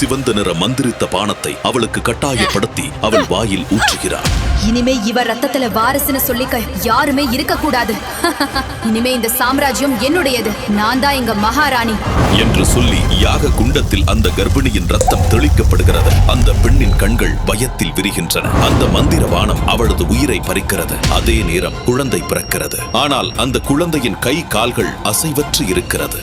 சிவந்த நிற மந்திரித்த பானத்தை அவளுக்கு கட்டாயப்படுத்தி அவள் வாயில் ஊற்றுகிறார். இனிமே இவர் ரத்தத்துல வாரிசுன்னு சொல்லிக்க யாருமே இருக்க கூடாது. இனிமே இந்த சாம்ராஜ்யம் என்னுடையது, நான் தான் இங்க மகாராணி என்று சொல்லி யாக குண்டத்தில் அந்த கர்ப்பிணியின் ரத்தம் தெளிக்கப்படுகிறது. அந்த பெண்ணின் கண்கள் பயத்தில் விரிகின்றன. அந்த மந்திர வானம் அவளது உயிரை பறிக்கிறது. அதே நேரம் குழந்தை பிறக்கிறது. ஆனால் அந்த குழந்தையின் கை கால்கள் அசைவற்று இருக்கிறது.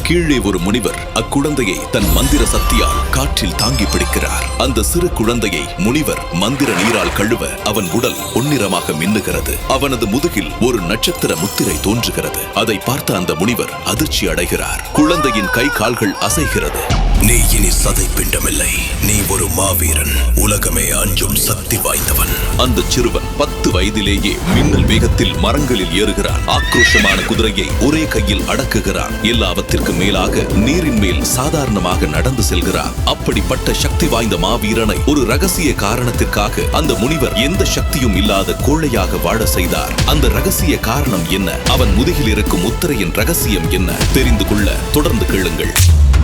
கீழே ஒரு முனிவர் அக்குழந்தையை தன் மந்திர சக்தியால் காற்றில் தாங்கி பிடிக்கிறார். அந்த சிறு குழந்தையை முனிவர் மந்திர நீரால் கழுவ அவன் உடல் பொன்னிறமாக மின்னுகிறது. அவனது முதுகில் ஒரு நட்சத்திர முத்திரை தோன்றுகிறது. அதை பார்த்த அந்த முனிவர் அதிர்ச்சி அடைகிறார். குழந்தையின் கை கால்கள் அசைகிறது. நீ இனி சதை பிண்டமில்லை, நீ ஒரு மாவீரன், உலகமே அஞ்சும் சக்தி வாய்ந்தவன். அந்த சிறுவன் 10 வயதிலேயே மின்னல் வேகத்தில் மரங்களில் ஏறுகிறான். ஆக்ரோஷமான குதிரையை ஒரே கையில் அடக்குகிறான். எல்லாவற்றிற்கும் மேலாக நீரின் மேல் சாதாரணமாக நடந்து செல்கிறான். அப்படிப்பட்ட சக்தி வாய்ந்த மாவீரனை ஒரு ரகசிய காரணத்திற்காக அந்த முனிவர் எந்த சக்தியும் இல்லாத கோழையாக வாழ செய்தார். அந்த ரகசிய காரணம் என்ன? அவன் முதுகில் இருக்கும் முத்திரையின் ரகசியம் என்ன? தெரிந்து கொள்ள தொடர்ந்து கேளுங்கள்.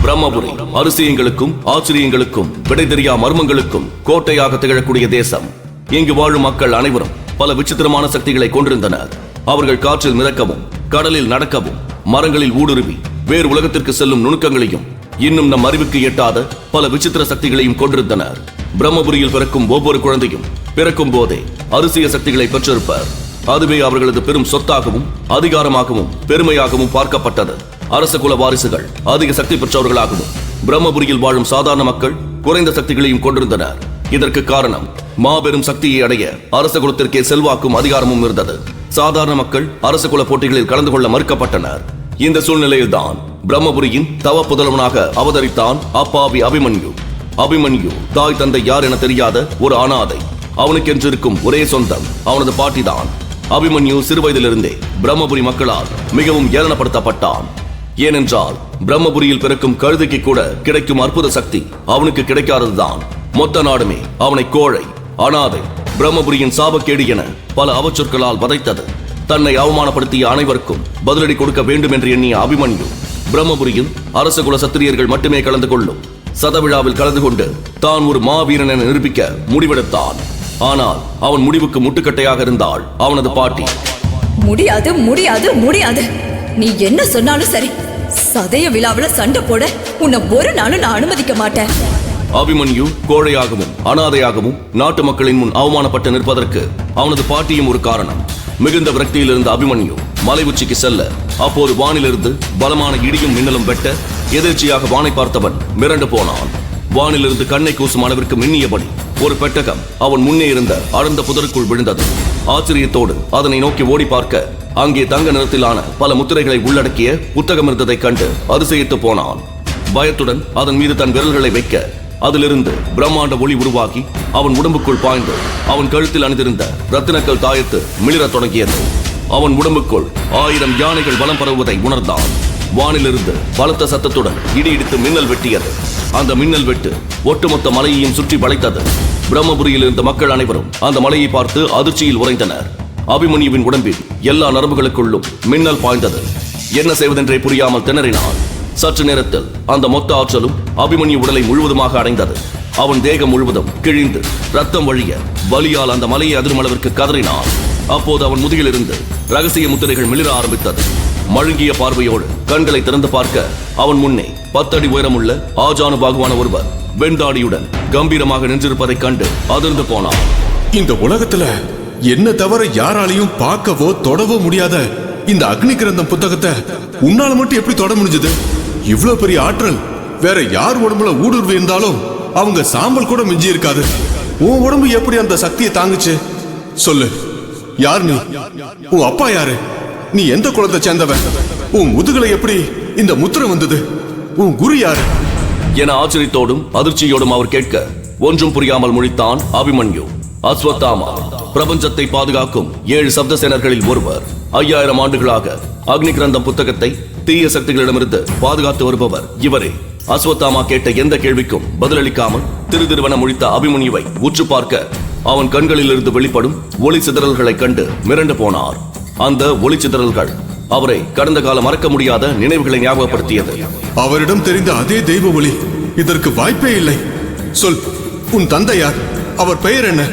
பிரம்மபுரி அதிசயங்களுக்கும் ஆச்சரியங்களுக்கும் விடை தெரியா மர்மங்களுக்கும் கோட்டையாக திகழக்கூடிய தேசம். இங்கு வாழும் மக்கள் அனைவரும் பல விசித்திரமான சக்திகளை கொண்டிருந்தனர். அவர்கள் காற்றில் மிதக்கவும், கடலில் நடக்கவும், மரங்களில் ஊடுருவி வேறு உலகத்திற்கு செல்லும் நுணுக்கங்களையும் இன்னும் நம் அறிவுக்கு எட்டாத பல விசித்திர சக்திகளையும் கொண்டிருந்தனர். பிரம்மபுரியில் பிறக்கும் ஒவ்வொரு குழந்தையும் பிறக்கும் போதே அதிசய சக்திகளை பெற்றிருப்பர். அதுவே அவர்களது பெரும் சொத்தாகவும் அதிகாரமாகவும் பெருமையாகவும் பார்க்கப்பட்டது. அரச குல வாரிசுகள் அதிக சக்தி பெற்றவர்களாகவும் பிரம்மபுரியில் வாழும் சாதாரண மக்கள் குறைந்த சக்திகளையும் கொண்டிருந்தனர். இதற்கு காரணம் மாபெரும் சக்தியை அடைய அரச குலத்திற்கே செல்வாக்கும் அதிகாரமும் இருந்தது. சாதாரண மக்கள் அரச குல போட்டிகளில் கலந்து கொள்ள மறுக்கப்பட்டனர். இந்த சூழ்நிலையில்தான் பிரம்மபுரியின் தவ புதல்வனாக அவதரித்தான் அப்பாவி அபிமன்யு. அபிமன்யு தாய் தந்தை யார் என தெரியாத ஒரு அனாதை. அவனுக்கென்று இருக்கும் ஒரே சொந்தம் அவனது பாட்டிதான். அபிமன்யு சிறுவயதிலிருந்தே பிரம்மபுரி மக்களால் மிகவும் ஏளனப்படுத்தப்பட்டான். ஏனென்றால் பிரம்மபுரியில் பிறக்கும் கழுதைக்கு கூட கிடைக்கும் அற்புத சக்தி அவனுக்கு கிடைக்காததுதான். மொத்த நாடுமே அவனை கோழை, அனாதை, பிரம்மபுரியின் சாபக்கேடு என பல அவச்சொற்களால் வதைத்தது. தன்னை அவமானப்படுத்திய அனைவருக்கும் பதிலடி கொடுக்க வேண்டும் என்று எண்ணிய அபிமன்யு பிரம்மபுரியில் அரச குல சத்திரியர்கள் மட்டுமே கலந்து கொள்ளும் சதவிழாவில் கலந்து கொண்டு தான் ஒரு மாவீரன் என நிரூபிக்க முடிவெடுத்தான். ஆனால் அவன் முடிவுக்கு முட்டுக்கட்டையாக இருந்தாள் அவனது பாட்டி. முடியாது முடியாது முடியாது, நீ என்ன சொன்னாலும் சரி, சதய விழாவில் சண்டை போட உன்னை ஒரு நாளும் நான் அனுமதிக்க மாட்டேன். அபிமன்யு கோழையாகவும் அனாதையாகவும் நாட்டு மக்களின் முன் அவமானப்பட்டு நிற்பதற்கு அவனது பாட்டியும் ஒரு காரணம். மிகுந்த விரக்தியில் இருந்த அபிமன்யு மலை உச்சிக்கு செல்ல அப்போது வானிலிருந்து பலமான இடியும் மின்னலும் வெட்ட எதிர்ச்சியாக வானை பார்த்தவன் மிரண்டு போனான். வானிலிருந்து கண்ணை கூசும் அளவிற்கு மின்னியபடி ஒரு பெட்டகம் அவன் முன்னே இருந்த அடர்ந்த புதருக்குள் விழுந்தது. ஆச்சரியத்தோடு அதனை நோக்கி ஓடி பார்க்க அங்கே தங்க நிறத்திலான பல முத்திரைகளை உள்ளடக்கிய புத்தகம் இருந்ததை கண்டு அதிசயித்து போனான். பயத்துடன் அதன் மீது தன் விரல்களை வைக்க அதிலிருந்து பிரம்மாண்ட ஒளி உருவாகி அவன் உடம்புக்குள் பாய்ந்து அவன் கழுத்தில் அணிந்திருந்த ரத்தினக்கல் தாயத்து மிளிரத் தொடங்கியது. அவன் உடம்புக்குள் 1000 யானைகள் வலம் பரவுவதை உணர்ந்தான். வானிலிருந்து பலத்த சத்தத்துடன் இடி இடித்து மின்னல் வெட்டியது. அந்த மின்னல் வெட்டு ஒட்டுமொத்த மலையையும் சுற்றி வளைத்தது. பிரம்மபுரியில் இருந்த மக்கள் அனைவரும் அந்த மலையை பார்த்து அதிர்ச்சியில் உறைந்தனர். அபிமன்யுவின் உடம்பில் எல்லா நரம்புகளுக்குள்ளும் மின்னல் பாய்ந்தது. என்ன செய்வதென்றே புரியாமல் திணறினான். சற்று நேரத்தில் அந்த மொத்த ஆற்றலும் அபிமன்யு உடலை முழுவதுமாக அடைந்தது. அவன் தேகம் முழுவதும் கிழிந்து ரத்தம் வழிய வலியால் அந்த மலையை அதிரும் அளவிற்கு கதறினான். அப்போது அவன் முதுகிலிருந்து ரகசிய முத்திரைகள் மிளிர ஆரம்பித்தது. மழுங்கிய பார்வையோடு கண்களை திறந்து பார்க்க அவன் முன்னே 10 அடி உயரமுள்ள ஆஜானு பாகுவான ஒருவர் வெண்தாடியுடன் கம்பீரமாக நின்றிருப்பதைக் கண்டு அதிர்ந்து போனான். இந்த உலகத்துல என்ன தவிர யாராலையும் பார்க்கவோ தொடவோ முடியாத இந்த அக்னி கிரந்தம் புத்தகத்தை உன்னால மட்டும் எப்படி தொட முடிஞ்சது? இவ்வளவு பெரிய ஆற்றல் வேற யார் உடம்புல ஊடுருவி இருந்தாலும் அவங்க சாம்பல் கூட மிஞ்சி இருக்காது. உன் உடம்பு எப்படி அந்த சக்தியை தாங்குச்சு? சொல்லு, யார் நீ? உன் அப்பா யாரு? நீ எந்த குலத்தை சேர்ந்தவன்? உன் முதுகுல எப்படி இந்த முத்திரை வந்தது? உன் குரு யாரு என ஆச்சரியத்தோடும் அதிர்ச்சியோடும் அவர் கேட்க ஒன்றும் புரியாமல் முழித்தான் அபிமன்யு. அஸ்வத்தாமா பிரபஞ்சத்தை பாதுகாக்கும் 7 சப்த சேனர்களில் ஒருவர். 5000 ஆண்டுகளாக அக்னி கிரந்தம் புத்தகத்தை தீய சக்திகளிடமிருந்து பாதுகாத்து வருபவர் இவரே. அஸ்வத்தாமா கேட்ட எந்த கேள்விக்கும் பதிலளிக்காமல் திருதிருவன முழித்த அபிமன்யுவை உற்று பார்க்க அவன் கண்களில் இருந்து வெளிப்படும் ஒளி சிதறல்களை கண்டு மிரண்டு போனார். அந்த ஒளி சிதறல்கள் அவரை கடந்த கால மறக்க முடியாத நினைவுகளை ஞாபகப்படுத்தியது. அவரிடம் தெரிந்த அதே தெய்வ ஒளி இதற்கு வாய்ப்பே இல்லை. சொல், உன் தந்தை யார்? அவர் பெயர் என்ன?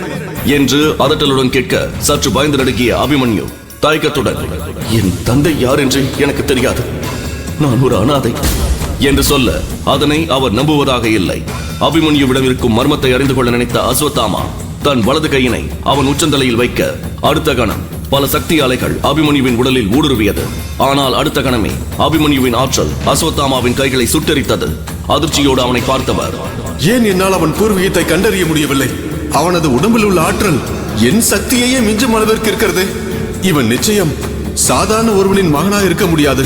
என்று அதட்டலுடன் கேட்க சற்று பயந்து நடுங்கிய அபிமன்யு தயக்கத்துடன், என் தந்தை யார் என்று எனக்கு தெரியாது, நான் ஒரு அனாதை என்று சொல்ல அதனை அவர் நம்புவதாக இல்லை. அபிமன்யுவிடம் இருக்கும் மர்மத்தை அறிந்து கொள்ள நினைத்த அஸ்வத்தாமா தன் வலது கையினை அவன் உச்சந்தலையில் வைக்க அடுத்த கணம் பல சக்தி அலைகள் அபிமன்யுவின் உடலில் ஊடுருவியது. ஆனால் அடுத்த கணமே அபிமன்யுவின் ஆற்றல் அஸ்வத்தாமாவின் கைகளை சுட்டெரித்தது. அதிர்ச்சியோடு அவனை பார்த்தவர், ஏன் என்னால் அவன் பூர்வீகத்தை கண்டறிய முடியவில்லை? அவனது உடம்பில் உள்ள ஆற்றல் என் சக்தியையே மிஞ்சும் அளவிற்கு இருக்கிறது. இவன் நிச்சயம் சாதாரண ஒருவனின் மகனாக இருக்க முடியாது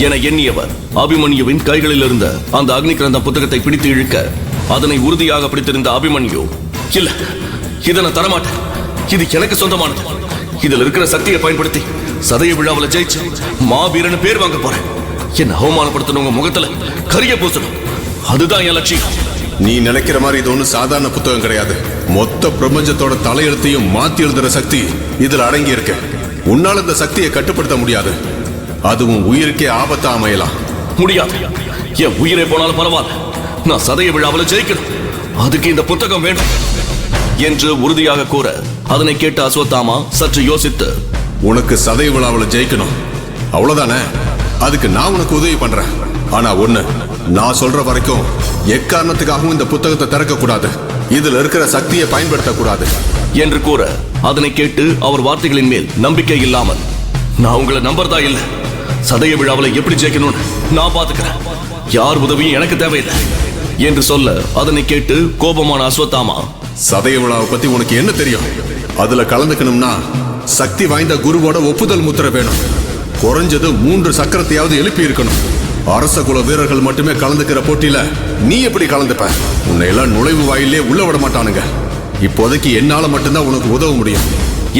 என எண்ணியவர் அபிமன்யுவின் கைகளில் இருந்த அந்த அக்னி கிரந்தம் புத்தகத்தை பிடித்து இழுக்க அதனை உறுதியாக பிடித்திருந்த அபிமன்யு, இல்ல, இதை நான் தரமாட்டேன், இது எனக்கு சொந்தமானது, இதில் இருக்கிற சக்தியை பயன்படுத்தி சதய விழாவில் ஜெயிச்சு மாவீரன் பேர் வாங்க போறேன், என்ன அவமானப்படுத்தணுங்க முகத்துல கரிய பூசணும், அதுதான் என் லட்சியம். நீ நினைக்கிற மாதிரி இது ஒன்றும் சாதாரண புத்தகம் கிடையாது. மொத்த பிரபஞ்சத்தோட தலையெழுத்தையும் மாத்தி எழுதுற சக்தி இதுல அடங்கி இருக்க. உன்னால் இந்த சக்தியை கட்டுப்படுத்த முடியாது. அதுவும் உயிருக்கே ஆபத்தா அமையலாம். முடியாது, என் உயிரை போனாலும் பரவாயில்ல, நான் சதய விழாவில் ஜெயிக்கணும், அதுக்கு இந்த புத்தகம் வேண்டும் என்று உறுதியாக கூற அதனை கேட்ட அஸ்வத்தாமா சற்று யோசித்து, உனக்கு சதய விழாவில் ஜெயிக்கணும், அவ்வளவுதானே? அதுக்கு நான் உனக்கு உதவி பண்றேன். ஆனா ஒண்ணு, நான் சொல்ற வரைக்கும் எக்காரணத்துக்காகவும் இந்த புத்தகத்தை திறக்க கூடாது, இதுல இருக்கிற சக்தியை பயன்படுத்தக்கூடாது என்று கூற அதனை கேட்டு அவர் வார்த்தைகளின் மேல் நம்பிக்கை இல்லாமல், நான் உங்களை நம்பறதா இல்ல, சதய விழாவில் எப்படி ஜெயிக்கணும்னு நான் பாத்துக்கிறேன், யார் உதவியும் எனக்கு தேவையில்லை என்று சொல்ல அதனை கேட்டு கோபமான அஸ்வத்தாமா, சதய விழாவை பத்தி உனக்கு என்ன தெரியும்? அதுல கலந்துக்கணும்னா சக்தி வாய்ந்த குருவோட ஒப்புதல் முத்திரை வேணும். குறைஞ்சது 3 சக்கரத்தையாவது எழுப்பி இருக்கணும். அரச குல வீரர்கள் மட்டுமே கலந்துக்கிற போட்டியில நீ எப்படி கலந்துப்ப? உன்னை எல்லாம் நுழைவு வாயிலே உள்ள விட மாட்டானுங்க. இப்போதைக்கு என்னால மட்டும்தான் உனக்கு உதவ முடியும்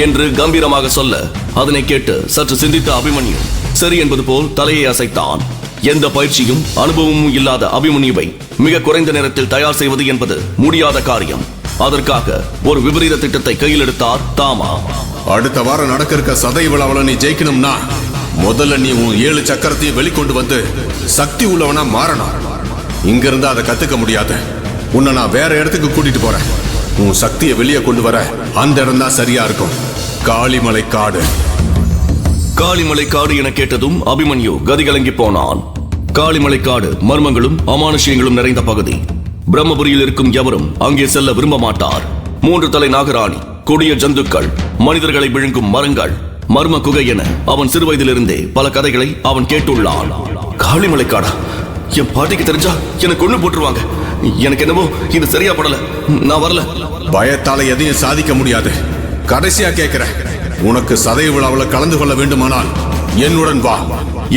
என்று கம்பீரமாக சொல்ல அதனை கேட்டு சற்று சிந்தித்த அபிமன்யு சரி என்பது போல் தலையை அசைத்தான். எந்த பயிற்சியும் அனுபவமும் இல்லாத அபிமன்யுவை மிக குறைந்த நேரத்தில் தயார் செய்வது என்பது முடியாத காரியம். அதற்காக ஒரு விபரீத திட்டத்தை கையில் எடுத்தார் தாமா. அடுத்த வாரம் நடக்க இருக்க சதய விழாவில் நீ ஜெயிக்கணும்னா முதல்ல நீ உன் 7 சக்கரத்தையும் வெளிக்கொண்டு வந்து சக்தி உள்ளவனா மாறணும். இங்க இருந்து அதை கத்துக்க முடியாது. உன்னை நான் வேற இடத்துக்கு கூட்டிட்டு போறேன். உன் சக்தியை வெளியே கொண்டு வர அந்த இடம் தான் சரியா இருக்கும். காளிமலை காடு. காளிமலை காடு என கேட்டதும் அபிமன்யு கதிகலங்கி போனான். காளிமலை காடு மர்மங்களும் அமானுஷ்யங்களும் நிறைந்த பகுதி. பிரம்மபுரியில் இருக்கும் எவரும் அங்கே செல்ல விரும்ப மாட்டார். 3 தலை நாகராணி, கொடிய ஜந்துக்கள், மனிதர்களை விழுங்கும் மரங்கள், மர்ம குகை என அவன் சிறுவயதிலிருந்தே பல கதைகளை அவன் கேட்டுள்ளான். காளிமலை காடா? என் பாட்டிக்கு தெரிஞ்சா எனக்கு கொண்டு போட்டுருவாங்க. எனக்கு என்னவோ இது சரியா படல, நான் வரல. பயத்தால எதையும் சாதிக்க முடியாது. கடைசியா கேட்கிறேன், உனக்கு சதய விழாவில் கலந்து கொள்ள வேண்டுமானால் என்னுடன் வா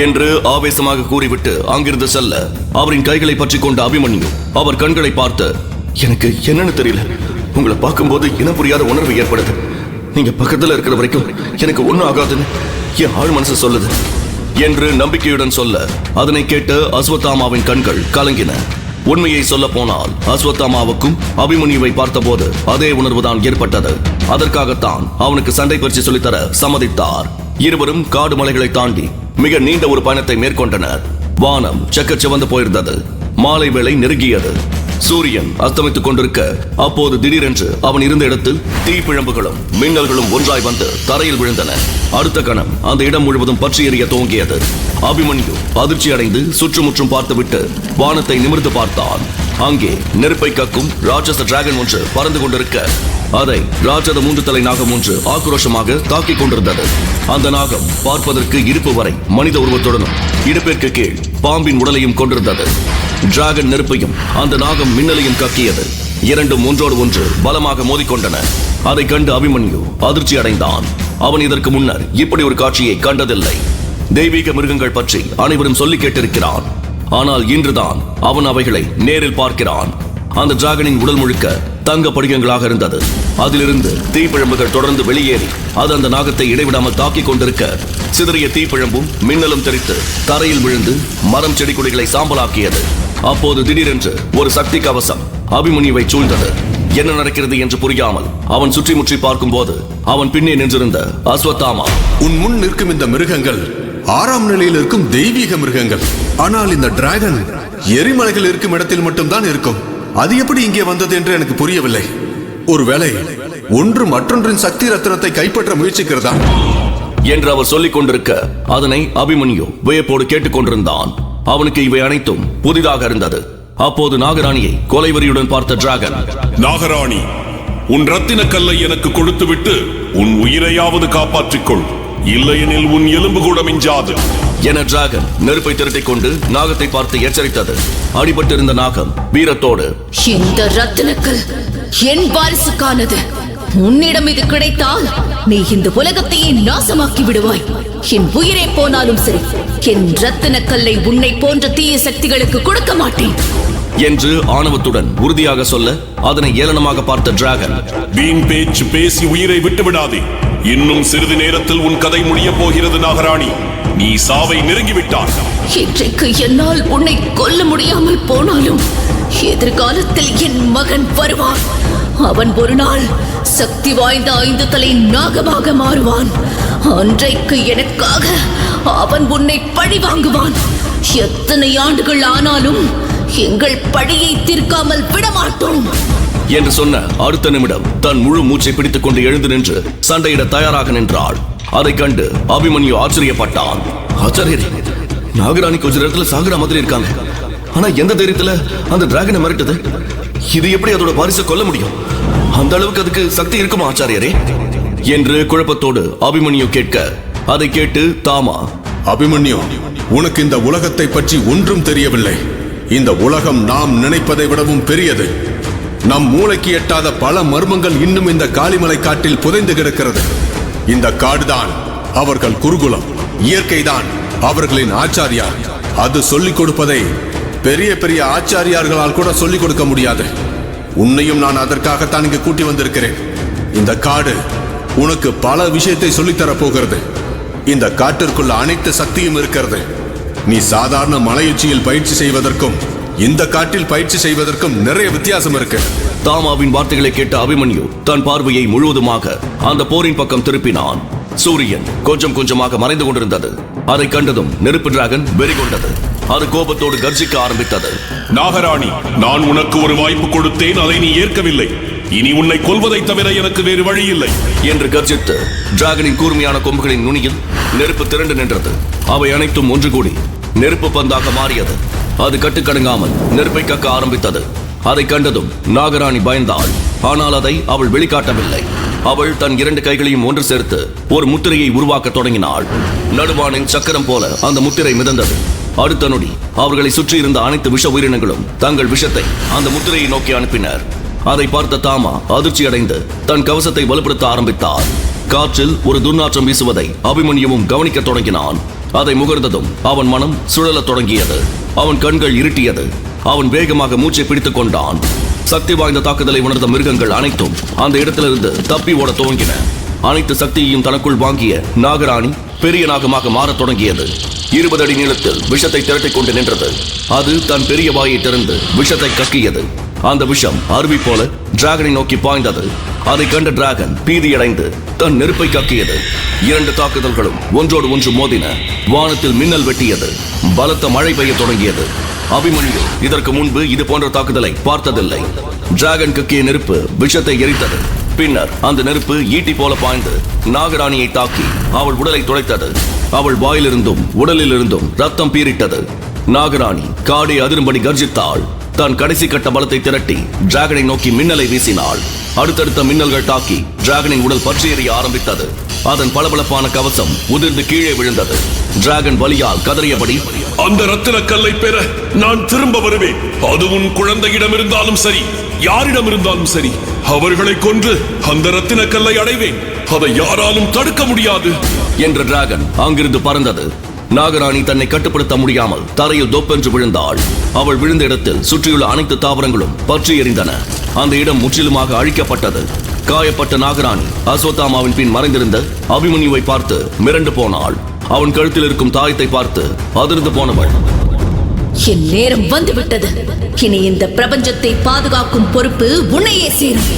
என்று ஆவேசமாக கூறிவிட்டு அங்கிருந்து செல்ல அவரின் கைகளை பற்றி கொண்ட அபிமன்யு அவர் கண்களை பார்த்து, எனக்கு என்னன்னு தெரியல, உங்களை பார்க்கும்போது இனம் புரியாத உணர்வு ஏற்படுது. நீங்க பக்கத்துல இருக்கிற வரைக்கும் எனக்கு ஒன்னும் ஆகாதுன்னு என் ஆழ் மனசு சொல்லுது என்று நம்பிக்கையுடன் சொல்ல அதனை கேட்டு அஸ்வத்தாமாவின் கண்கள் கலங்கின. உண்மையை சொல்ல போனால் அஸ்வத்தாமாவுக்கும் அபிமன்யுவை பார்த்தபோது அதே உணர்வுதான் ஏற்பட்டது. அதற்காகத்தான் அவனுக்கு சண்டை பயிற்சி சொல்லித்தர சம்மதித்தார். இருவரும் காடு மலைகளை தாண்டி மிக நீண்ட ஒரு பயணத்தை மேற்கொண்டனர். வானம் செக்கச்சிவந்து போயிருந்தது. மாலை வேளை நெருங்கியது. சூரியன் அஸ்தமித்துக் கொண்டிருக்க அப்போது திடீரென்று அவன் இருந்த இடத்தில் தீப்பிழம்புகளும் மின்னல்களும் ஒன்றாய் வந்து தரையில் விழுந்தன. அடுத்த கணம் அந்த இடம் முழுவதும் பற்றி எறிய துவங்கியது. அபிமன்யு அதிர்ச்சி அடைந்து சுற்றுமுற்றும் பார்த்துவிட்டு வானத்தை நிமிர்ந்து பார்த்தான். அங்கே நெருப்பை கக்கும் ராட்சச டிராகன் ஒன்று பறந்து கொண்டிருக்க அதை ராட்சத 3 தலை நாகம் ஒன்று ஆக்ரோஷமாக தாக்கிக் கொண்டிருந்தது. அந்த நாகம் பார்ப்பதற்கு இடுப்பு வரை மனித உருவத்துடனும் இடுப்பிற்கு கீழ் பாம்பின் உடலையும் கொண்டிருந்தது. டிராகன் நெருப்பையும் அந்த நாகம் மின்னலையும் கக்கியது. இரண்டும் ஒன்றோடு ஒன்று பலமாக மோதிக்கொண்டன. அதை கண்டு அபிமன்யு அதிர்ச்சி அடைந்தான். அவன் இதற்கு முன்னர் இப்படி ஒரு காட்சியை கண்டதில்லை. தெய்வீக மிருகங்கள் பற்றி அனைவரும் சொல்லி கேட்டிருக்கிறான். ஆனால் இன்றுதான் அவன் அவைகளை நேரில் பார்க்கிறான். அந்த டிராகனின் உடல் முழுக்க தங்க படிகங்களாக இருந்தது. அதிலிருந்து தீப்பிழம்புகள் தொடர்ந்து வெளியேறி அது அந்த நாகத்தை இடைவிடாமல் தாக்கிக் கொண்டிருக்க சிதறிய தீப்பிழம்பும் மின்னலும் தெரித்து தரையில் விழுந்து மரம் செடி கொடிகளை சாம்பலாக்கியது. அப்போது திடீரென்று ஒரு சக்தி கவசம் அபிமன்யுவை சூழ்ந்தது. என்ன நடக்கிறது என்று புரியாமல் அவன் சுற்றி முற்றி பார்க்கும் போது அவன் பின்னே நின்றிருந்த அஸ்வத்தாமா, உன் முன் நிற்கும் இந்த மிருகங்கள் 6ஆம் நிலையில் இருக்கும் தெய்வீக மிருகங்கள். ஆனால் இந்த டிராகன் எரிமலைகள் இருக்கும் இடத்தில் மட்டும்தான் இருக்கும். அது எப்படி இங்கே வந்தது என்று எனக்கு புரியவில்லை. ஒருவேளை ஒன்று மற்றொன்றின் சக்தி ரத்னத்தை கைப்பற்ற முயற்சிக்கிறதா என்று அவர் சொல்லிக் கொண்டிருக்க அதனை அபிமன்யு வியப்போடு கேட்டுக் கொண்டிருந்தான். அவனுக்கு இவை அனைத்தும் புதிதாக இருந்தது. அப்போது நாகராணியை கொலைவரியுடன் பார்த்த டிராகன், நாகராணி, உன் ரத்தின கல்லை எனக்கு கொடுத்துவிட்டு உன் உயிரையாவது காப்பாற்றிக்கொள், இல்லையெனில் உன் எலும்பு கூட மிஞ்சாது என டிராகன் நெருப்பை திரட்டிக் கொண்டு நாகத்தை பார்த்து எச்சரித்தது. அடிபட்டிருந்த நாகம் வீரத்தோடு, இந்த ரத்தினக்கல் என் வாரிசுக்கானது. உன்னிடம் இது கிடைத்தால் நீ இந்த உலகத்தையே நாசமாக்கி விடுவாய். என் உயிரே போனாலும் சரி, என் ரத்தினக்கல்லை உன்னை போன்ற தீய சக்திகளுக்கு கொடுக்க மாட்டேன் என்று ஆணவத்துடன் உறுதியாக சொல்ல அதனை ஏளனமாக பார்த்த டிராகன், வீண் பேச்சு பேசி உயிரை விட்டுவிடாதே. இன்னும் சிறிது நேரத்தில் உன் கதை முடியப் போகிறது நாகராணி. நீ சாவை நெருங்கிவிட்டாய். இன்றைக்கு என்னால் உன்னை கொல்ல முடியாமல் போனாலும் எதிர்காலத்தில் என் மகன் வருவான். அவன் ஒரு நாள் சக்தி வாய்ந்த 5 தலை நாகமாக மாறுவான். அன்றைக்கு எனக்காக அவன் உன்னை பழி வாங்குவான். எத்தனை ஆண்டுகள் ஆனாலும் எங்கள் பழியை தீர்க்காமல் விடமாட்டோம் என்று சொன்ன அடுத்த நிமிடம் தன் முழு மூச்சை பிடித்துக் கொண்டு எழுந்து நின்று சண்டையிட தயாராக நின்றாள். அதைக் கண்டு அபிமன்யு ஆச்சரியப்பட்டான். ஆச்சாரியரே, நாகராணி கொஞ்ச நேரத்துல சாகுற மாதிரி இருக்காங்க. ஆனா எந்த தைரியத்துல அந்த டிராகனை மிரட்டுது? இது எப்படி அதோட வாரிசை கொல்ல முடியும்? அந்த அளவுக்கு அதுக்கு சக்தி இருக்குமா ஆச்சாரியரே என்று குழப்பத்தோடு அபிமன்யு கேட்க, அதை கேட்டு தாமா, அபிமன்யு, உனக்கு இந்த உலகத்தை பற்றி ஒன்றும் தெரியவில்லை. இந்த உலகம் நாம் நினைப்பதை விடவும் பெரியது. நம் மூளைக்கு எட்டாத பல மர்மங்கள் இன்னும் இந்த காளிமலை காட்டில் புதைந்து கிடக்கிறது. இந்த காடுதான் அவர்கள் குருகுலம், இயற்கைதான் அவர்களின் ஆச்சாரியா. அது சொல்லிக் கொடுப்பதை பெரிய பெரிய ஆச்சாரியார்களால் கூட சொல்லிக் கொடுக்க முடியாது. உன்னையும் நான் அதற்காகத்தான் இங்கு கூட்டி வந்திருக்கிறேன். இந்த காடு உனக்கு பல விஷயத்தை சொல்லித்தரப் போகிறது. இந்த காட்டிற்குள்ள அனைத்து சக்தியும் இருக்கிறது. நீ சாதாரண மலையுச்சியில் பயிற்சி செய்வதற்கும் இந்த காட்டில் பயிற்சி செய்வதற்கும் நிறைய வித்தியாசம் இருக்கு. தாமாவின் வார்த்தைகளை கேட்ட அபிமன்யு தன் பார்வையை முழுவதுமாக அந்த போரின் பக்கம் திருப்பினான். சூரியன் கொஞ்சம் கொஞ்சமாக மறைந்து கொண்டிருந்தது. அதை கண்டதும் நெருப்பு டிராகன் வெறி கொண்டது. அது கோபத்தோடு கர்ஜிக்க ஆரம்பித்தது. நாகராணி, நான் உனக்கு ஒரு வாய்ப்பு கொடுத்தேன், அதை நீ ஏற்கவில்லை. இனி உன்னை கொல்வதை தவிர எனக்கு வேறு வழி இல்லை என்று கர்ஜித்து டிராகனின் கூர்மையான கொம்புகளின் நுனியில் நெருப்பு திரண்டு நின்றது. அவை அனைத்தும் ஒன்று கூடி நெருப்பு பந்தாக மாறியது. அது கட்டுக்கடங்காமல் நெருப்பை கக்க ஆரம்பித்தது. அதை கண்டதும் நாகராணி பயந்தாள். ஆனால் அதை அவள் வெளிக்காட்டவில்லை. அவள் தன் 2 கைகளையும் ஒன்று சேர்த்து ஒரு முத்திரையை உருவாக்க தொடங்கினாள். நடுவானின் சக்கரம் போல அந்த முத்திரை மிதந்தது. அடுத்த நொடி அவர்களை சுற்றி இருந்த அனைத்து விஷ உயிரினங்களும் தங்கள் விஷத்தை அந்த முத்திரையை நோக்கி அனுப்பினர். அதை பார்த்த தாமா அதிர்ச்சியடைந்து தன் கவசத்தை வலுப்படுத்த ஆரம்பித்தார். காற்றில் ஒரு துர்நாற்றம் வீசுவதை அபிமன்யுவும் கவனிக்க தொடங்கினான். அதை முகர்ந்ததும் அவன் மனம் சுழலத் தொடங்கியது. அவன் கண்கள் இருட்டியது. அவன் வேகமாக மூச்சை பிடித்துக் கொண்டான். சக்தி வாய்ந்த தாக்குதலை உணர்ந்த மிருகங்கள் அனைத்தும் அந்த இடத்திலிருந்து தப்பி ஓட துவங்கின. அனைத்து சக்தியையும் தனக்குள் வாங்கிய நாகராணி பெரிய நாகமாக மாறத் தொடங்கியது. 20 அடி நீளத்தில் விஷத்தை திரட்டிக் கொண்டு நின்றது. அது தன் பெரிய வாயை திறந்து விஷத்தை கக்கியது. அந்த விஷம் அருவி போல டிராகனை நோக்கி பாய்ந்தது. அதை கண்ட டிராகன் பீதியடைந்து தன் நெருப்பை கக்கியது. 2 தாக்குதல்களும் ஒன்றோடு ஒன்று மோதின. வானத்தில் மின்னல் வெட்டியது. பலத்த மழை பெய்ய தொடங்கியது. அபிமன்யு இதற்கு முன்பு இது போன்ற தாக்குதலை பார்த்ததில்லை. டிராகன் கக்கிய நெருப்பு விஷத்தை எரித்தது. பின்னர் அந்த நெருப்பு ஈட்டி போல பாய்ந்து நாகராணியை தாக்கி அவள் உடலை துளைத்தது. அவள் வாயிலிருந்தும் உடலிலிருந்தும் ரத்தம் பீரிட்டது. நாகராணி காடை அதிரும்படி கர்ஜித்தாள். தன் கடைசி கட்ட பலத்தை திரட்டி டிராகனை நோக்கி மின்னலை வீசினாள். அடுத்தடுத்த மின்னல்கள் தாக்கி டிராகனின் உடல் பற்றி எறிய ஆரம்பித்தது. அதன் பளபளப்பான கவசம் உதிர்ந்து கீழே விழுந்தது. டிராகன் வலியால் கதறியபடி, அந்த ரத்தின கல்லை பெற நான் திரும்ப வருவேன். அது உன் குழந்தையிடம் இருந்தாலும் சரி, யாரிடம் இருந்தாலும் சரி, அவர்களை கொன்று அந்த ரத்தின கல்லை அடைவேன். அதை யாராலும் தடுக்க முடியாது என்ற டிராகன் அங்கிருந்து பறந்தது. நாகராணி தன்னை கட்டுப்படுத்த முடியாமல் தரையில் தொப்பென்று விழுந்தாள். அவள் விழுந்த இடத்தில் சுற்றியுள்ள அனைத்து தாவரங்களும் பற்றி எறிந்தன. அந்த இடம் முற்றிலுமாக அழிக்கப்பட்டது. காயப்பட்ட நாகராணி அஸ்வத்தாமாவின் பின் மறைந்திருந்த அபிமன்யுவை பார்த்து மிரண்டு போனாள். அவன் கழுத்தில் இருக்கும் தாயத்தை பார்த்து அதிர்ந்து போனவள், என் நேரம் வந்துவிட்டது. இனி இந்த பிரபஞ்சத்தை பாதுகாக்கும் பொறுப்பு உன்னையே சேரும்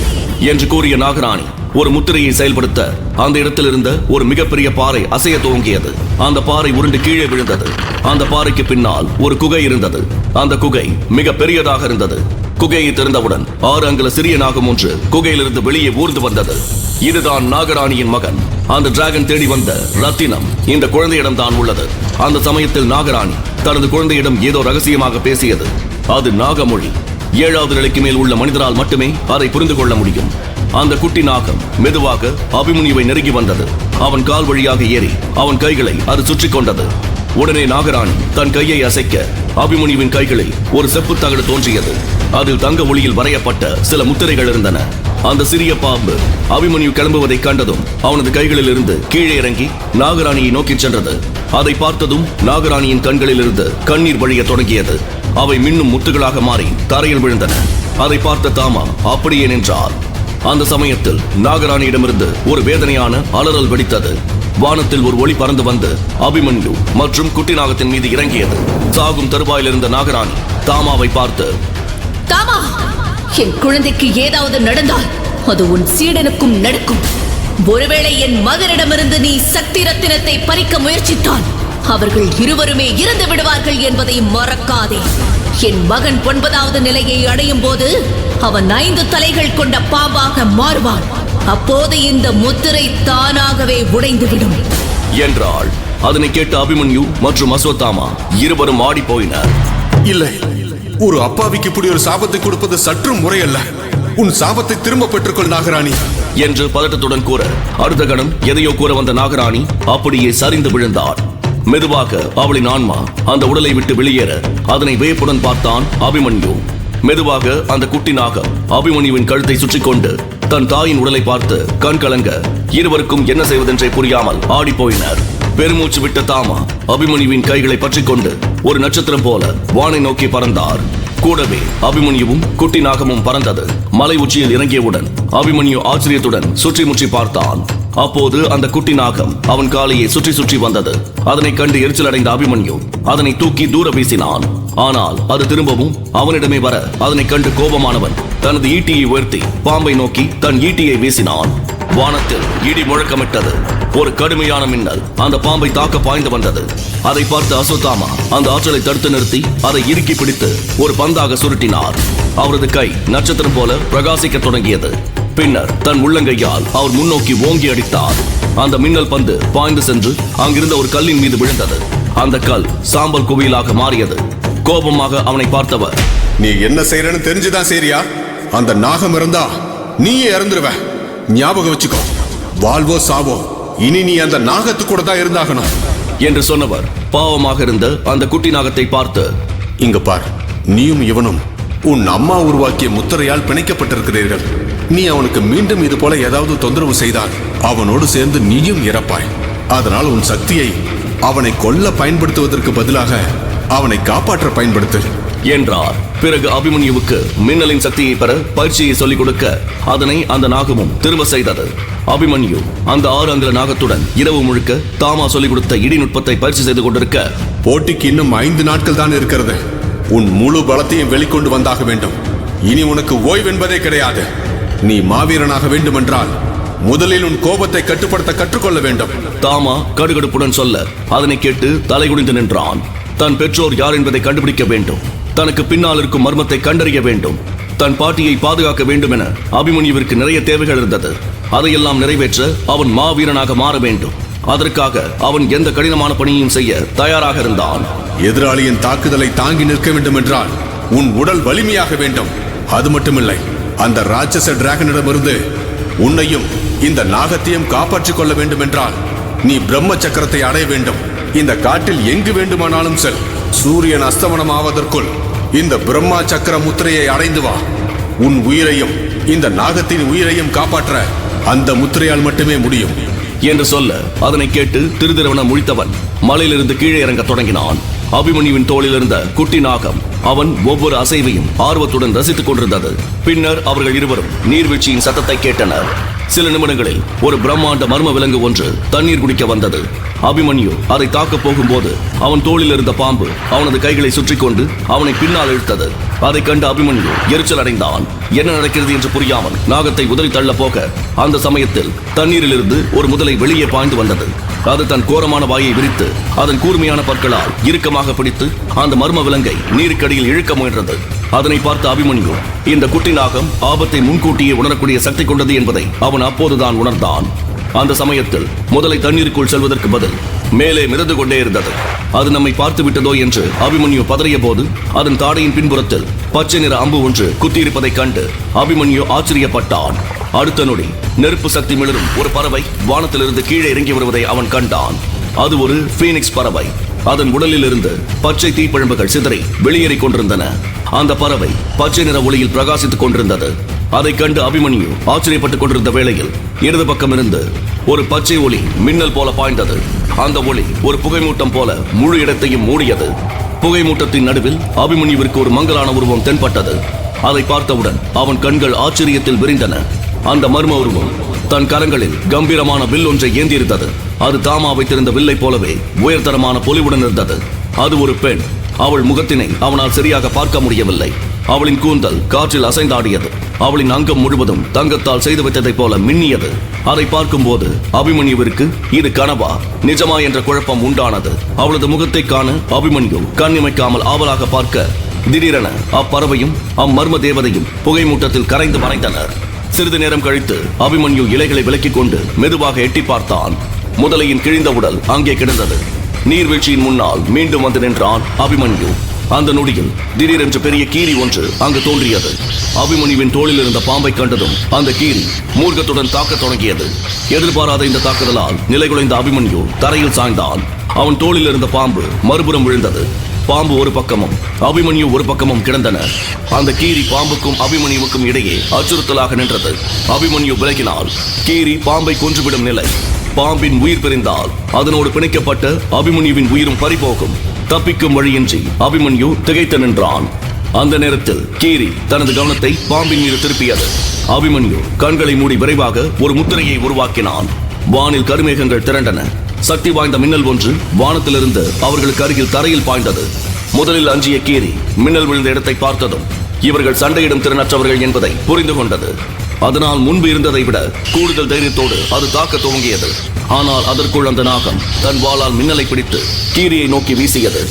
என்று கூறிய நாகராணி ஒரு முத்திரையை செயல்படுத்த அந்த இடத்தில் இருந்த ஒரு மிகப்பெரிய பாறை அசைய துவங்கியது. அந்த பாறை உருண்டு கீழே விழுந்தது. அந்த பாறைக்கு பின்னால் ஒரு குகை இருந்தது. அந்த குகை மிக பெரியதாக இருந்தது. குகையை திறந்தவுடன் 6 அங்குல சிறிய நாகம் ஒன்று குகையிலிருந்து வெளியே ஊர்ந்து வந்தது. இதுதான் நாகராணியின் மகன். அந்த டிராகன் தேடி வந்த ரத்தினம் இந்த குழந்தையிடம் தான் உள்ளது. அந்த சமயத்தில் நாகராணி தனது குழந்தையிடம் ஏதோ ரகசியமாக பேசியது. அது நாகமொழி. 7வது நிலைக்கு மேல் உள்ள மனிதரால் மட்டுமே அதை புரிந்து கொள்ள முடியும். அந்த குட்டி நாகம் மெதுவாக அபிமன்யுவை நெருங்கி வந்தது. அவன் கால் வழியாக ஏறி அவன் கைகளை அது சுற்றி கொண்டது. உடனே நாகராணி தன் கையை அசைக்க அபிமன்யுவின் கைகளில் ஒரு செப்பு தகடு தோன்றியது. அதில் தங்க ஒளியில் வரையப்பட்ட சில முத்திரைகள் இருந்தன. அந்த சிறிய பாம்பு அபிமன்யு கிளம்புவதை கண்டதும் அவனது கைகளில் இருந்து கீழே இறங்கி நாகராணியை நோக்கி சென்றது. அதை பார்த்ததும் நாகராணியின் கண்களில் இருந்து கண்ணீர் வழிய தொடங்கியது. அவை மின்னும் முத்துகளாக மாறி தரையில் விழுந்தன. அதை பார்த்த தாமா அப்படியே நின்றார். அந்த சமயத்தில் நாகராணியிடமிருந்து ஒரு வேதனையான அலறல் வெடித்தது. வானத்தில் ஒரு ஒளி பறந்து வந்து அபிமன்யு மற்றும் குட்டி நாகத்தின் மீது இறங்கியது. சாகும் தருவாயில் இருந்த நாகராணி தாமாவை பார்த்து, தாமா, என் குழந்தைக்கு ஏதாவது நடந்தால் அது உன் சீடனுக்கும் நடக்கும். ஒருவேளை என் மகனிடமிருந்து நீ சக்தி ரத்தினத்தை பறிக்க முயற்சித்தால் அவர்கள் இருவருமே இறந்து விடுவார்கள் என்பதை மறக்காதே. என் மகன் 9வது நிலையை அடையும் போது அவன் 5 தலைகள் கொண்ட பாம்பாக மாறுவான். அப்போது இந்த முத்திரை தானாகவே உடைந்துவிடும் என்றாள். அதனை கேட்ட அபிமன்யு மற்றும் அஸ்வத்தாமா இருவரும் ஆடி போயினர். இல்லை, ஒரு அப்பாவிக்கு இப்படி ஒரு சாபத்தை கொடுப்பது சற்றும் முறையல்ல. உன் சாபத்தை திரும்ப பெற்றுக்கொள் நாகராணி என்று பதட்டத்துடன் கூற, அடுத்த கணம் எதையோ கூற வந்த நாகராணி அப்படியே சரிந்து விழுந்தாள். மெதுவாக அவளின் ஆன்மா அந்த உடலை விட்டு வெளியேற அதனை வியப்புடன் பார்த்தான் அபிமன்யு. மெதுவாக அந்த குட்டி நாகம் அபிமன்யுவின் கழுத்தை சுற்றி கொண்டு தன் தாயின் உடலை பார்த்து கண் கலங்க இருவருக்கும் என்ன செய்வதென்றே புரியாமல் ஆடி போயினர். பெருமூச்சு விட்ட தாமா அபிமன்யுவின் கைகளை பற்றிக் கொண்டு ஒரு நட்சத்திரம் போல வானை நோக்கி பறந்தார். கூடவே அபிமன்யுவும் குட்டி நாகமும் பறந்தது. மலை உச்சியில் இறங்கியவுடன் அபிமன்யு ஆச்சரியத்துடன் சுற்றி முற்றி பார்த்தான். அப்போது அந்த குட்டி நாகம் அவன் காலையை சுற்றி சுற்றி வந்தது. அதனை கண்டு எரிச்சல் அடைந்த அபிமன்யு அதனை தூக்கி தூர வீசினான். ஆனால் அது திரும்பவும் அவனிடமே வர அதனை கண்டு கோபமானவன் தனது ஈட்டியை உயர்த்தி பாம்பை நோக்கி தன் ஈட்டியை வீசினான். வானத்தில் இடி முழக்கமிட்டது. ஒரு கடுமையான மின்னல் அந்த பாம்பை தாக்க பாய்ந்து வந்தது. அதை பார்த்து அஸ்வத்தாமா அந்த ஆற்றலை தடுத்து நிறுத்தி அதை இறுக்கி பிடித்து ஒரு பந்தாக சுருட்டினார். அவரது கை நட்சத்திரம் போல பிரகாசிக்க தொடங்கியது. பின்னர் தன் உள்ளங்கையால் அவர் முன்னோக்கி ஓங்கி அடித்தார். அந்த மின்னல் பந்து பாய்ந்து சென்று அங்கிருந்த ஒரு கல்லின் மீது விழுந்தது. அந்த கல் சாம்பல் குவியலாக மாறியது. கோபமாக அவனை பார்த்தவர், நீ என்ன செய்யறன்னு தெரிஞ்சுதான் சரியா? அந்த நாகம் இருந்தா நீயே இறந்துருவ. ஞாபகம் வச்சுக்கோ, வாழ்வோ சாவோ இனி நீ அந்த நாகத்து கூட தான் இருந்தாகணும் என்று சொன்னவர் பாவமாக இருந்த அந்த குட்டி நாகத்தை பார்த்து, இங்க பார், நீயும் இவனும் உன் அம்மா உருவாக்கிய முத்திரையால் பிணைக்கப்பட்டிருக்கிறீர்கள். நீ அவனுக்கு மீண்டும் இது போல ஏதாவது தொந்தரவு செய்தால் அவனோடு சேர்ந்து நீயும் இறப்பாய். அதனால் உன் சக்தியை அவனை கொல்ல பயன்படுத்துவதற்கு பதிலாக அவனை காப்பாற்ற பயன்படுத்து என்றார். பிறகு அபிமன்யுவுக்கு மின்னலின் சக்தியை பெற பயிற்சியை சொல்லிக் கொடுக்க அதனை அந்த நாகமும் திரும்ப செய்தது. அபிமன்யு அந்த 6 அங்குல நாகத்துடன் இரவு முழுக்க தாமா சொல்லிக் கொடுத்த இடிநுட்பத்தை பயிற்சி செய்து கொண்டிருக்க, போட்டிக்கு இன்னும் 5 நாட்கள் தான் இருக்கிறது. உன் முழு பலத்தையும் வெளிக்கொண்டு வந்தாக வேண்டும். இனி உனக்கு ஓய்வென்பதே கிடையாது. நீ மாவீரனாக வேண்டுமென்றால் முதலில் உன் கோபத்தை கட்டுப்படுத்த கற்றுக்கொள்ள வேண்டும். தாமா கடுகடுப்புடன் சொல்ல அதனை கேட்டு தலைகுனிந்து நின்றான். தன் பெற்றோர் யார் என்பதை கண்டுபிடிக்க வேண்டும். தனக்கு பின்னால் இருக்கும் மர்மத்தை கண்டறிய வேண்டும். தன் பாட்டியை பாதுகாக்க வேண்டும் என அபிமன்யுவிற்கு நிறைய தேவைகள் இருந்தது. அதையெல்லாம் நிறைவேற்ற அவன் மாவீரனாக மாற வேண்டும். அதற்காக அவன் எந்த கடினமான பணியையும் செய்ய தயாராக இருந்தான். எதிராளியின் தாக்குதலை தாங்கி நிற்க வேண்டும் என்றால் உன் உடல் வலிமையாக வேண்டும். அது மட்டுமில்லை, அந்த ராட்சச டிராகனிடமிருந்து உன்னையும் இந்த நாகத்தையும் காப்பாற்றிக் கொள்ள வேண்டும் என்றால் நீ பிரம்ம சக்கரத்தை அடைய வேண்டும். இந்த காட்டில் எங்கு வேண்டுமானாலும் செல். சூரியன் அஸ்தமனம் ஆவதற்குள் இந்த பிரம்மா சக்கர முத்திரையை அடைந்து வா. உன் உயிரையும் இந்த நாகத்தின் உயிரையும் காப்பாற்ற அந்த முத்திரையால் மட்டுமே முடியும் என்று சொல்ல அதனை கேட்டு திருதிரவன முழித்தவன் மலையிலிருந்து கீழே இறங்க தொடங்கினான். அபிமன்யுவின் தோளில் இருந்த குட்டி நாகம் அவன் ஒவ்வொரு அசைவையும் ஆர்வத்துடன் ரசித்துக் கொண்டிருந்தது. பின்னர் அவர்கள் இருவரும் நீர்வீழ்ச்சியின் சத்தத்தை கேட்டனர். சில நிமிடங்களில் ஒரு பிரம்மாண்ட மர்ம விலங்கு ஒன்று தண்ணீர் குடிக்க வந்தது. அபிமன்யு அதை தாக்கப் போகும்போது அவன் தோளில் இருந்த பாம்பு அவனது கைகளை சுற்றி கொண்டு அவனை பின்னால் இழுத்தது. அதை கண்டு அபிமன்யு எரிச்சல் அடைந்தான். என்ன நடக்கிறது என்று புரியாமல் நாகத்தை உதறி தள்ள போக அந்த சமயத்தில் தண்ணீரிலிருந்து ஒரு முதலை வெளியே பாய்ந்து வந்தது. அது தன் கோரமான வாயை விரித்து அதன் கூர்மையான பற்களால் இறுக்கமாக பிடித்து அந்த மர்ம விலங்கை நீருக்கடியில் இழுக்க முயன்றது. அதனை பார்த்த அபிமன்யு இந்த குட்டி நாகம் ஆபத்தை முன்கூட்டியே உணரக்கூடிய சக்தி கொண்டது என்பதை அவன் அப்போதுதான் உணர்ந்தான். அந்த சமயத்தில் முதலை தண்ணீருக்குள் செல்வதற்கு பதில் மேலே மிதந்து கொண்டே இருந்தது. அது நம்மை பார்த்து விட்டதோ என்று அபிமன்யு பதறிய போது அதன் தாடையின் பின்புறத்தில் பச்சை நிற அம்பு ஒன்று குத்தியிருப்பதைக் கண்டு அபிமன்யு ஆச்சரியப்பட்டான். அடுத்த நொடி நெருப்பு சக்தி மிளரும் ஒரு பறவை வானத்திலிருந்து கீழே இறங்கி வருவதை அவன் கண்டான். அது ஒரு பீனிக்ஸ் பறவை. அதன் உடலில் இருந்து பச்சை தீப்பழம்புகள் சிதறி வெளியேறிக் கொண்டிருந்தன. அந்த பறவை பச்சை நிற ஒளியில் பிரகாசித்துக் கொண்டிருந்தது. அதை கண்டு அபிமன்யு ஆச்சரியப்பட்டுக் கொண்டிருந்த வேளையில் இடது பக்கம் இருந்து ஒரு பச்சை ஒளி மின்னல் போல பாய்ந்தது. அந்த ஒளி ஒரு புகைமூட்டம் போல முழு இடத்தையும் மூடியது. புகைமூட்டத்தின் நடுவில் அபிமன்யுவிற்கு ஒரு மங்கலான உருவம் தென்பட்டது. அதை பார்த்தவுடன் அவன் கண்கள் ஆச்சரியத்தில் விரிந்தன. அந்த மர்ம உருவம் தன் கரங்களில் கம்பீரமான வில் ஒன்றை ஏந்தியிருந்தது. அது தாமா வைத்திருந்த வில்லை போலவே உயர்தரமான பொலிவுடன் இருந்தது. அது ஒரு பெண். அவள் முகத்தினை அவனால் சரியாக பார்க்க முடியவில்லை. அவளின் கூந்தல் காற்றில் அசைந்தாடியது. அவளின் அங்கம் முழுவதும் தங்கத்தால் செய்து வைத்ததைப் போல மின்னியது. அதை பார்க்கும்போது அபிமன்யுவிற்கு இது கனவா நிஜமா என்ற குழப்பம் உண்டானது. அவளது முகத்தை காண அபிமன்யு கண்ணிமைக்காமல் ஆவலாக பார்க்க திடீரென அப்பறவையும் அம்மர்ம தேவதையும் புகைமூட்டத்தில் கரைந்து மறைந்தனர். சிறிது நேரம் கழித்து அபிமன்யு இலைகளை விலக்கிக் கொண்டு மெதுவாக எட்டி பார்த்தான். முதலையின் கிழிந்த உடல் அங்கே கிடந்தது. நீர்வீழ்ச்சியின் முன்னால் மீண்டும் வந்து நின்றான் அபிமன்யு. அந்த நொடியில் திடீரென்று பெரிய கீரி ஒன்று அங்கு தோன்றியது. அபிமன்யுவின் தோளில் இருந்த பாம்பை கண்டதும் அந்த கீரி மூர்க்கத்துடன் தாக்கத் தொடங்கியது. எதிர்பாராத இந்த தாக்குதலால் நிலைகுலைந்த அபிமன்யு தரையில் சாய்ந்தான். அவன் தோளில் இருந்த பாம்பு மறுபுறம் விழுந்தது. பாம்பு ஒரு பக்கமும் அபிமன்யு ஒரு பக்கமும் கிடந்தனர். அந்த கீரி பாம்புக்கும் அபிமன்யுவுக்கும் இடையே அச்சுறுத்தலாக நின்றது. அபிமன்யு விலகினால் கீரி பாம்பை கொன்றுவிடும் நிலை. பாம்பின் உயிர் பிரிந்தால் அதனோடு பிணைக்கப்பட்ட அபிமன்யுவின் உயிரும் பறிபோகும். தப்பிக்கும் வழியின்றி அபிமன்யு திகைத்து நின்றான். அந்த நேரத்தில் கீரி தனது கவனத்தை பாம்பின் மீது திருப்பியது. அபிமன்யு கண்களை மூடி விரைவாக ஒரு முத்திரையை உருவாக்கினான். வானில் கருமேகங்கள் திரண்டன. சக்தி வாய்ந்த மின்னல் ஒன்று வானத்திலிருந்து அவர்களுக்கு அருகில் தரையில் பாய்ந்தது. முதலில் அஞ்சிய கீரி மின்னல் விழுந்த இடத்தை பார்த்ததும் இவர்கள் சண்டையிடும் திறனற்றவர்கள் என்பதை புரிந்து கொண்டது. அதனால் முன்பு இருந்ததை விட கூடுதல் தைரியத்தோடு அது தாக்க துவங்கியது. ஆனால் அதற்குள் அந்த நாகம் தன் வாளால் மின்னலை பிடித்து கீரியை நோக்கி வீசியது.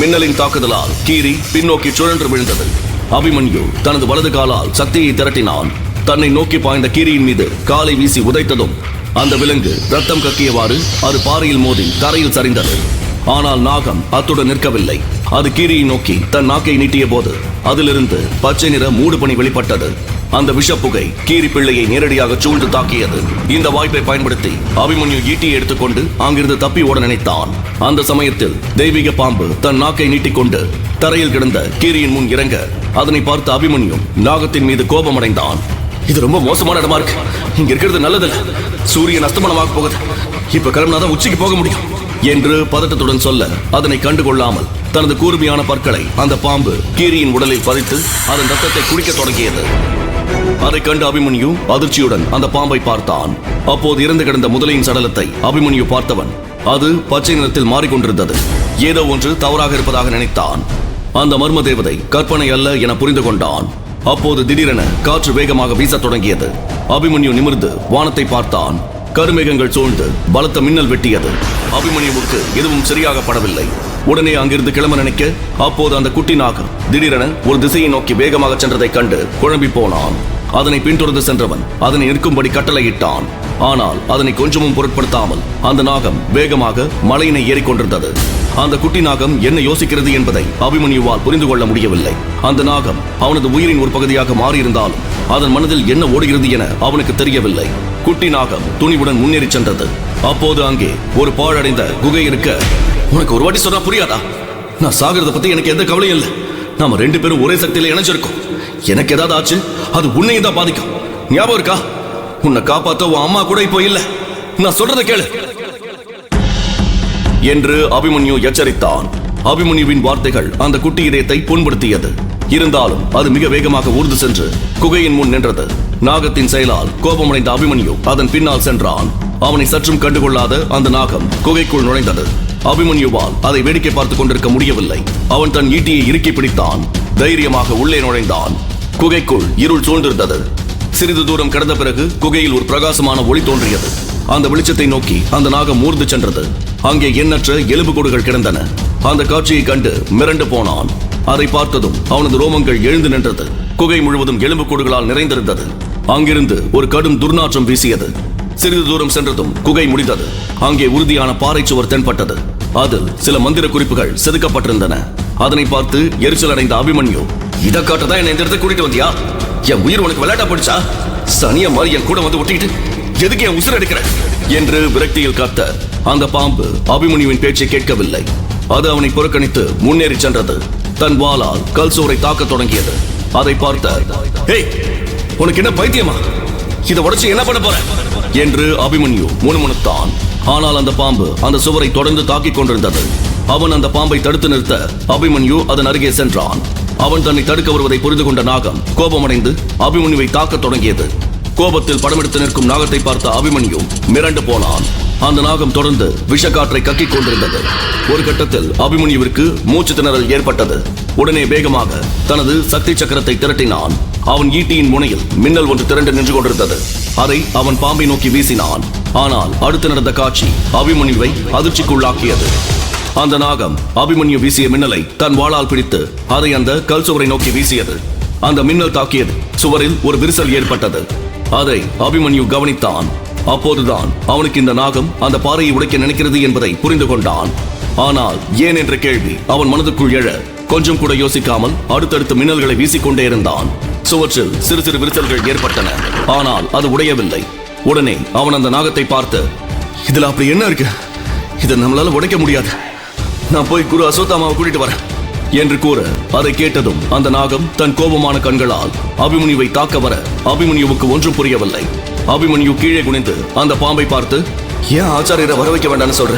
மின்னலின் தாக்குதலால் கீரி பின்னோக்கி சுழன்று விழுந்தது. அபிமன்யு தனது வலது காலால் சக்தியை திரட்டினான். தன்னை நோக்கி பாய்ந்த கீரியின் மீது காலை வீசி உதைத்ததும் அந்த விலங்கு ரத்தம் கக்கியவாறு அது பாறையில் மோதி தரையில் சரிந்தது. ஆனால் நாகம் அத்துடன் நிற்கவில்லை. அது கீரியை நோக்கி தன் நாக்கை நீட்டிய போது அதிலிருந்து பச்சை நிற மூடுபனி வெளிப்பட்டது. அந்த விஷப்புகை கீரி பிள்ளையை நேரடியாக சூழ்ந்து தாக்கியது. இந்த வாய்ப்பை பயன்படுத்தி அபிமன்யு ஈட்டியை எடுத்துக்கொண்டு அங்கிருந்து தப்பி ஓட நினைத்தான். அந்த சமயத்தில் தெய்வீக பாம்பு தன் நாக்கை நீட்டிக்கொண்டு தரையில் கிடந்த கீரியின் முன் இறங்க அதனை பார்த்த அபிமன்யு நாகத்தின் மீது கோபமடைந்தான். இது ரொம்ப மோசமான இடமா இருக்கு. இங்க இருக்கிறது நல்லதில்ல. சூரியன் அஸ்தமனமாக போகுது. இப்ப கிளம்பினாதான் உச்சிக்கு போக முடியும் என்று பதட்டத்துடன் சொல்ல அதனை கண்டுகொள்ளாமல் தனது கூர்மையான பற்களை அந்த பாம்பு கீரியின் உடலில் பதித்து அதன் ரத்தத்தை குடிக்க தொடங்கியது. அதை கண்டு அபிமன்யு அதிர்ச்சியுடன் அந்த பாம்பை பார்த்தான். அப்போது இறந்து கிடந்த முதலையின் சடலத்தை அபிமன்யு பார்த்தவன் அது பச்சை நிறத்தில் மாறிக்கொண்டிருந்தது. ஏதோ ஒன்று தவறாக இருப்பதாக நினைத்தான். அந்த மர்ம தேவதை கற்பனை அல்ல என புரிந்து கொண்டான். அப்போது திடீரென காற்று வேகமாக வீசத் தொடங்கியது. அபிமன்யு நிமிர்ந்து வானத்தை பார்த்தான். கருமேகங்கள் சூழ்ந்து பலத்த மின்னல் வெட்டியது. அபிமன்யுவுக்கு எதுவும் சரியாக படவில்லை. உடனே அங்கிருந்து கிளம்ப நினைக்க அப்போது அந்த குட்டி நாகம் திடீரென ஒரு திசையை நோக்கி வேகமாக சென்றதைக் கண்டு குழம்பி போனான். அதனை பின்தொடர்ந்து சென்றவன் அதனை நிற்கும்படி கட்டளையிட்டான். ஆனால் அதனை கொஞ்சமும் பொருட்படுத்தாமல் அந்த நாகம் வேகமாக மலையினை ஏறிக்கொண்டிருந்தது. அந்த குட்டி நாகம் என்ன யோசிக்கிறது என்பதை அபிமன்யுவால் புரிந்து கொள்ள முடியவில்லை. அந்த நாகம் அவனது உயிரின் ஒரு பகுதியாக மாறியிருந்தாலும் அதன் மனதில் என்ன ஓடுகிறது என அவனுக்கு தெரியவில்லை. குட்டி நாகம் துணிவுடன் முன்னேறி சென்றது. அப்போது அங்கே ஒரு பாழடைந்த குகை இருக்க, உனக்கு ஒரு வாட்டி சொன்னா புரியாதா? நான் சாகிறத பத்தி எனக்கு எந்த கவலையும் இல்லை. நாம 2 பேரும் ஒரே சக்தியில இணைஞ்சிருக்கோம். எனக்கு ஏதாவது ஆச்சு அது உன்னையும் தான் பாதிக்கும். ஞாபகம் இருக்கா? உன்னை காப்பாத்த உன் அம்மா கூட இப்போ இல்ல. நான் சொல்றதை கேளு என்று அபிமன்யு எச்சரித்தான். அபிமன்யுவின் வார்த்தைகள் அந்த குட்டி இதயத்தை புண்படுத்தியது. இருந்தாலும் அது மிக வேகமாக ஊர்ந்து சென்று குகையின் முன் நின்றது. நாகத்தின் செயலால் கோபமடைந்த அபிமன்யு அதன் பின்னால் சென்றான். அவனை சற்றும் கண்டுகொள்ளாத அந்த நாகம் குகைக்குள் நுழைந்தது. அபிமன்யுவால் அதை வேடிக்கை பார்த்துக் கொண்டிருக்க முடியவில்லை. அவன் தன் ஈட்டியை இறுக்கி பிடித்தான். தைரியமாக உள்ளே நுழைந்தான். குகைக்குள் இருள் சூழ்ந்திருந்தது. சிறிது தூரம் கடந்த பிறகு குகையில் ஒரு பிரகாசமான ஒளி தோன்றியது. அந்த வெளிச்சத்தை நோக்கி அந்த நாகம் ஊர்ந்து சென்றது. அங்கே எண்ணற்ற எலும்புக்கூடுகள் கிடந்தன. அந்த காட்சியை கண்டு மிரண்டு போனான். அதை பார்த்ததும் அவனது ரோமங்கள் எழுந்து நின்றது. குகை முழுவதும் எலும்புக்கூடுகளால் நிறைந்திருந்தது. அங்கிருந்து ஒரு கடும் துர்நாற்றம் வீசியது. சிறிது தூரம் சென்றதும் குகை முடிந்தது. அங்கே உறுதியான பாறை சுவர் தென்பட்டது. அதில் சில மந்திர குறிப்புகள் செதுக்கப்பட்டிருந்தன. அதனை பார்த்து எரிச்சல் அடைந்த அபிமன்யு, இதை காட்டதான் என்ன இந்த இடத்துக்கு கூட்டிட்டு வந்தியா? என் உயிர் உனக்கு விளையாட்டா போடுச்சா? சனிய மாதிரி என் கூட வந்து ஒட்டிக்கிட்டு எதுக்கு என் உசுர் எடுக்கிற என்று விரக்தியில் கத்த அந்த பாம்பு அபிமன்யுவின் பேச்சை கேட்கவில்லை. அது அவனை புறக்கணித்து முன்னேறி சென்றது. தன் வாளால் கல் சுவரை தாக்க தொடங்கியது. அதை பார்த்த, "ஏய், உனக்கு என்ன பைத்தியமா? இதை உடைச்சு என்ன பண்ண போற?" என்று அபிமன்யு முணுமுணுத்தான். ஆனால் அந்த பாம்பு அந்த சுவரை தொடர்ந்து தாக்கிக் கொண்டிருந்தது. அவன் அந்த பாம்பை தடுத்து நிறுத்த அபிமன்யு அதன் அருகே சென்றான். அவன் தன்னை தடுக்க வருவதை புரிந்து கொண்ட நாகம் கோபமடைந்து அபிமன்யுவை தாக்கத் தொடங்கியது. கோபத்தில் படமெடுத்து நிற்கும் நாகத்தை பார்த்த அபிமன்யு மிரண்டு போனான். அந்த நாகம் தொடர்ந்து விஷக்காற்றை கக்கிக் கொண்டிருந்தது. ஒரு கட்டத்தில் அபிமன்யுவிற்கு மூச்சு திணறல் ஏற்பட்டது. உடனே வேகமாக தனது சக்தி சக்கரத்தை திரட்டினான். அவன் ஈட்டியின் முனையில் மின்னல் ஒன்று திரண்டு நின்று கொண்டிருந்தது. அதை அவன் பாம்பை நோக்கி வீசினான். ஆனால் அடுத்து நடந்த காட்சி அபிமன்யுவை அதிர்ச்சிக்குள்ளாக்கியது. அந்த நாகம் அபிமன்யு வீசிய மின்னலை தன் வாளால் பிடித்து அதை அந்த கல் சுவரை நோக்கி வீசியது. அந்த மின்னல் தாக்கியது. சுவரில் ஒரு விரிசல் ஏற்பட்டது. அதை அபிமன்யு கவனித்தான். அப்போதுதான் அவனுக்கு இந்த நாகம் அந்த பாறையை உடைக்க நினைக்கிறது என்பதை புரிந்து கொண்டான். ஆனால் ஏன் என்ற கேள்வி அவன் மனதுக்குள் எழ கொஞ்சம் கூட யோசிக்காமல் அடுத்தடுத்து மின்னல்களை வீசிக்கொண்டே இருந்தான். சுவற்றில் சிறு சிறு விரிசல்கள் ஏற்பட்டன. ஆனால் அது உடையவில்லை. உடனே அவன் அந்த நாகத்தை பார்த்து, "இதுல அப்படி என்ன இருக்கு? இதை நம்மளால உடைக்க முடியாது. நான் போய் குரு அசோத்தாமாவை கூட்டிட்டு வரேன்" என்று கூற அதை கேட்டதும் அந்த நாகம் தன் கோபமான கண்களால் அபிமன்யுவை தாக்க வர அபிமன்யுவுக்கு ஒன்றும் புரியவில்லை. அபிமன்யு கீழே குனிந்து அந்த பாம்பை பார்த்து, "ஏன் ஆச்சாரியரை வர வைக்க வேண்டாம்னு சொல்ற?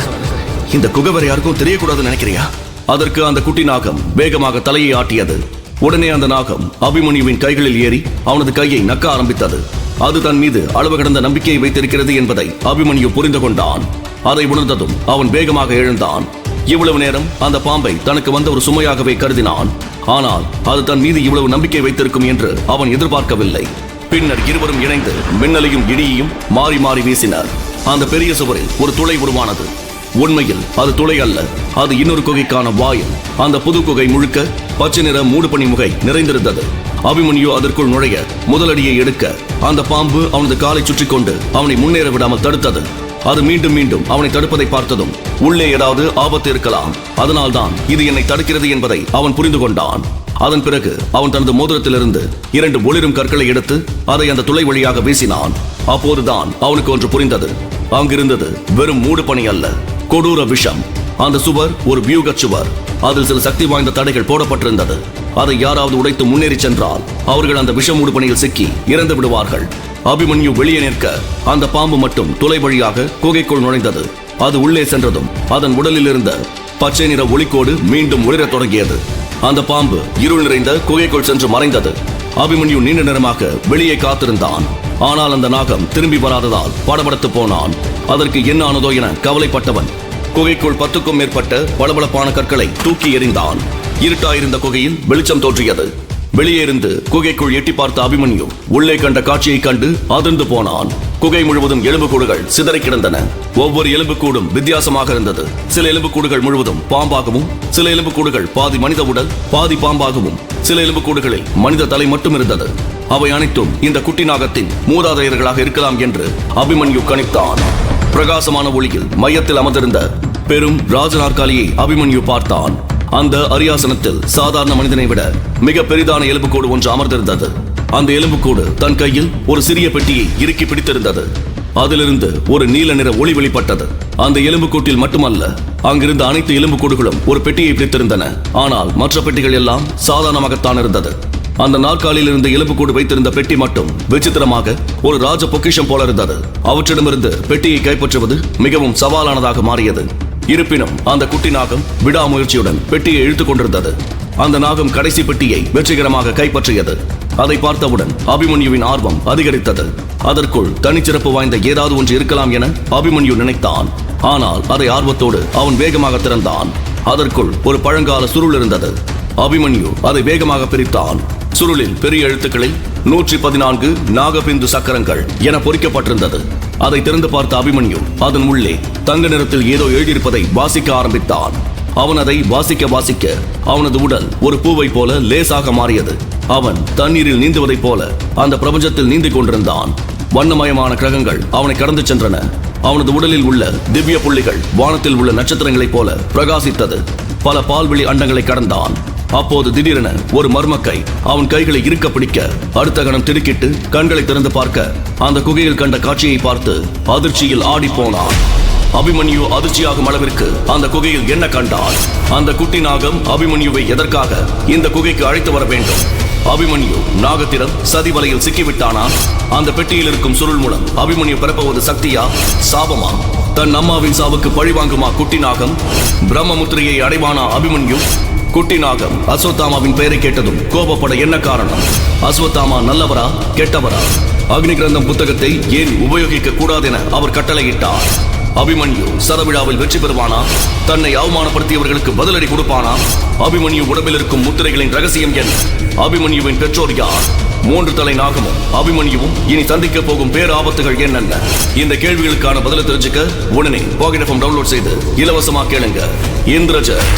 இந்த குகை வேற யாருக்கும் தெரியக்கூடாதுன்னு நினைக்கிறியா?" அதற்கு அந்த குட்டி நாகம் வேகமாக தலையை ஆட்டியது. உடனே அந்த நாகம் அபிமன்யுவின் கைகளில் ஏறி அவனது கையை நக்க ஆரம்பித்தது. அது தன் மீது அளவு கடந்த நம்பிக்கையை வைத்திருக்கிறது என்பதை அபிமன்யு புரிந்து கொண்டான். அதை உணர்ந்ததும் அவன் வேகமாக எழுந்தான். இவ்வளவு நேரம் அந்த பாம்பை தனக்கு வந்த ஒரு சுமையாகவே கருதினான். ஆனால் அது தன் மீது இவ்வளவு நம்பிக்கை வைத்திருக்கும் என்று அவன் எதிர்பார்க்கவில்லை. பின்னர் இருவரும் இணைந்து மின்னலையும் இடியையும் மாறி மாறி வீசினர். அந்த பெரிய சுவரில் ஒரு துளை உருவானது. உண்மையில் அது துளை அல்ல, அது இன்னொரு குகைக்கான வாயில். அந்த புது குகை முழுக்க பச்சை நிற மூடுபனி முகை நிறைந்திருந்தது. அபிமன்யு அதற்குள் நுழைய முதலடியை எடுக்க அந்த பாம்பு அவனது காலை சுற்றி கொண்டு அவனை முன்னேற விடாமல் தடுத்தது. அது மீண்டும் மீண்டும் அவனை தடுப்பதை பார்த்ததும் உள்ளே ஏதாவது ஆபத்து இருக்கலாம், அதனால்தான் இது என்னை தடுக்கிறது என்பதை அவன் புரிந்து கொண்டான். அதன் பிறகு அவன் தனது மோதிரத்திலிருந்து 2 ஒளிரும் கற்களை எடுத்து அதை அந்த துளை வழியாக வீசினான். அப்போதுதான் அவனுக்கு ஒன்று புரிந்தது. அங்கிருந்தது வெறும் மூடுபனி அல்ல, கொடூர விஷம். அந்த சுவர் ஒரு வியூக சுவர். அதில் சில சக்தி வாய்ந்த தடைகள் போடப்பட்டிருந்தது. அதை யாராவது உடைத்து முன்னேறி சென்றால் அவர்கள் அந்த விஷ மூடுபனியில் சிக்கி இறந்து விடுவார்கள். அபிமன்யு வெளியே நிற்க அந்த பாம்பு மட்டும் துளை வழியாக குகைக்குள் நுழைந்தது. அது உள்ளே சென்றதும் அதன் உடலில் இருந்த பச்சை நிற ஒளிக்கோடு மீண்டும் ஒளிரத் தொடங்கியது. அந்த பாம்பு இருள் நிறைந்த குகைக்குள் சென்று மறைந்தது. அபிமன்யு நீண்ட நேரமாக வெளியே காத்திருந்தான். ஆனால் அந்த நாகம் திரும்பி வராததால் படபடத்து போனான். அதற்கு என்ன ஆனதோ என கவலைப்பட்டவன் குகைக்குள் 10க்கும் மேற்பட்ட பளபளப்பான கற்களை தூக்கி எறிந்தான். இருட்டாயிருந்த குகையில் வெளிச்சம் தோன்றியது. வெளியே இருந்து குகைக்குள் எட்டி பார்த்த அபிமன்யு உள்ளே கண்ட காட்சியை கண்டு அதிர்ந்து போனான். குகை முழுவதும் எலும்புக்கூடுகள் சிதறி கிடந்தன. ஒவ்வொரு எலும்புக்கூடும் வித்தியாசமாக இருந்தது. சில எலும்புக்கூடுகள் முழுவதும் பாம்பாகவும், சில எலும்புக்கூடுகள் பாதி மனித உடல் பாதி பாம்பாகவும், சில எலும்புக்கூடுகளில் மனித தலை மட்டும் இருந்தது. அவை அனைத்தும் இந்த குட்டி நாகத்தின் மூதாதையர்களாக இருக்கலாம் என்று அபிமன்யு கணித்தான். பிரகாசமான ஒளியில் மையத்தில் அமர்ந்திருந்த பெரும் ராஜ நாற்காலியை அபிமன்யு பார்த்தான். அந்த அரியாசனத்தில் சாதாரண மனிதனை விட மிக பெரிதான எலும்புக்கூடு ஒன்று அமர்ந்திருந்தது. அந்த எலும்புக்கூடு தன் கையில் ஒரு சிறிய பெட்டியை இறுக்கி பிடித்திருந்தது. அதிலிருந்து ஒரு நீல நிற ஒளி வெளிப்பட்டது. அந்த எலும்புக்கூட்டில் மட்டுமல்ல, அங்கிருந்த அனைத்து எலும்புக்கூடுகளும் ஒரு பெட்டியை பிடித்திருந்தன. ஆனால் மற்ற பெட்டிகள் எல்லாம் சாதாரணமாகத்தான் இருந்தது. அந்த நாற்காலியில் இருந்த எலும்புக்கூடு வைத்திருந்த பெட்டி மட்டும் விசித்திரமாக ஒரு ராஜ பொக்கிஷம் போல இருந்தது. அவற்றிடமிருந்து பெட்டியை கைப்பற்றுவது மிகவும் சவாலானதாக மாறியது. இருப்பினும் அந்த குட்டி நாகம் விடாமுயற்சியுடன் பெட்டியை இழுத்துக் கொண்டிருந்தது. அந்த நாகம் கடைசி பெட்டியை வெற்றிகரமாக கைப்பற்றியது. அதை பார்த்தவுடன் அபிமன்யுவின் ஆர்வம் அதிகரித்தது. அதற்குள் தனிச்சிறப்பு வாய்ந்த ஏதாவது ஒன்று இருக்கலாம் என அபிமன்யு நினைத்தான். ஆனால் அதை ஆர்வத்தோடு அவன் வேகமாக திறந்தான். அதற்குள் ஒரு பழங்கால சுருள் இருந்தது. அபிமன்யு அதை வேகமாக பிரித்தான். சுருளில் பெரிய எழுத்துக்களில் 114 நாகபிந்து சக்கரங்கள் என பொறிக்கப்பட்டிருந்தது. அதை திறந்து பார்த்த அபிமன்யு அதன் உள்ளே தங்க நிறத்தில் ஏதோ எழுதியிருப்பதை வாசிக்க ஆரம்பித்தான். அவன் அதை வாசிக்க வாசிக்க அவனது உடல் ஒரு பூவை போல லேசாக மாறியது. அவன் தண்ணீரில் நீந்துவதைப் போல அந்த பிரபஞ்சத்தில் நீந்திக் கொண்டிருந்தான். வண்ணமயமான கிரகங்கள் அவனை கடந்து சென்றன. அவனது உடலில் உள்ள திவ்ய புள்ளிகள் வானத்தில் உள்ள நட்சத்திரங்களைப் போல பிரகாசித்தது. பல பால்வெளி அண்டங்களை கடந்தான். அப்போது திடீரென ஒரு மர்மக்கை அவன் கைகளை இறுக்க பிடிக்க அடுத்த கணம் திடுக்கிட்டு கண்களை திறந்து பார்க்க அந்த குகையில் கண்ட காட்சியை பார்த்து அதிர்ச்சியில் ஆடி போனான். அபிமன்யு அதிர்ச்சியாகும் அளவிற்கு அந்த குகையில் என்ன கண்டான்? அந்த குட்டி நாகம் அபிமன்யுவை எதற்காக இந்த குகைக்கு அழைத்து வர வேண்டும்? அபிமன்யு நாகத்திடம் சதி வலையில் சிக்கிவிட்டானா? அந்த பெட்டியில் இருக்கும் சுருள் மூலம் அபிமன்யு பெறப்போவது சக்தியா, சாபமா? தன் அம்மாவின் சாவுக்கு பழிவாங்குமா குட்டி நாகம்? பிரம்மமுத்திரையை அடைவானா அபிமன்யு? குட்டி நாகம் அஸ்வத்தாமாவின் பெயரை கேட்டதும் கோபப்பட என்ன காரணம்? அஸ்வத்தாமா நல்லவரா கெட்டவரா? அக்னி கிரந்தம் புத்தகத்தை ஏன் உபயோகிக்க கூடாது என அவர் கட்டளையிட்டார். அபிமன்யு சரவிழாவில் வெற்றி பெறுவானா? தன்னை அவமானப்படுத்தியவர்களுக்கு பதிலடி கொடுப்பானா? அபிமன்யு உடம்பில் இருக்கும் முத்திரைகளின் ரகசியம் என்ன? அபிமன்யுவின் பெற்றோர் யார்? 3 தலை நாகமும் அபிமன்யுவும் இனி சந்திக்க போகும் பேராபத்துகள் என்னென்ன? இந்த கேள்விகளுக்கான பதிலை தெரிஞ்சுக்க உடனே பாக்கெட் எஃப்எம் டவுன்லோட் செய்து இலவசமா கேளுங்க. இந்திரஜித்.